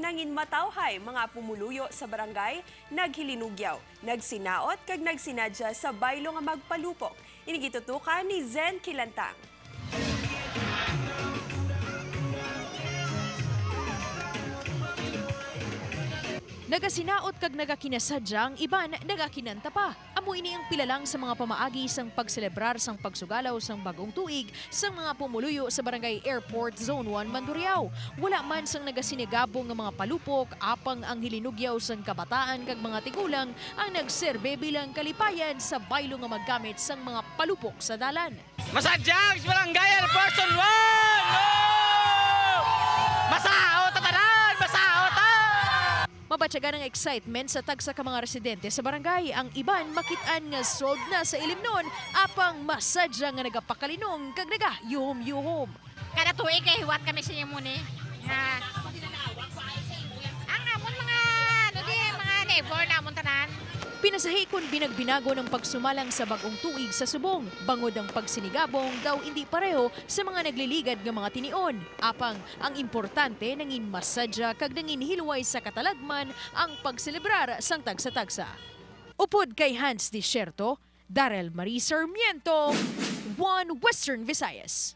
nangin matawhay mga pumuluyo sa barangay naghilinugyaw, nagsinaot kag nagsinadya sa baylo nga magpalupok. Inigitutukan ni Zen Kilantang. Nagasinaot kag nagakinasadyang iban nagakinanta pa. Amo ini ang pilalang sa mga pamaagi sang pagselebrar sang pagsugalaw sang bagong tuig sang mga pumuluyo sa Barangay Airport Zone 1 Mandurriao. Wala man sang nagasinigabong nga mga palupok, apang ang hilinugyaw sang kabataan kag mga tigulang ang nagserbe bilang kalipayan sa baylo nga maggamit sang mga palupok sa dalan. Masadyang sa Barangay Airport Zone 1! No! Masao tatanan! Masao ta! Mabatyagan ng excitement sa tagsa ka mga residente sa barangay. Ang iban makitaan nga sold na sa ilim nun, apang masadya nga nagapakalinong kag nagayuhom-yuhom. Kada tuig kay hiwat kami sa inyo muna. Ang amon mga neighbor namon tanan. Pinasahi kun binagbinago ng pagsumalang sa bagong tuig sa subong. Bangod ang pagsinigabong daw hindi pareho sa mga nagliligad ng mga tinion. Apang ang importante nangin masadya kag nangin hilway sa katalagman ang pagselebrar sang tagsa-tagsa. Upod kay Hans Desierto, Darrell Marie Sarmiento, One Western Visayas.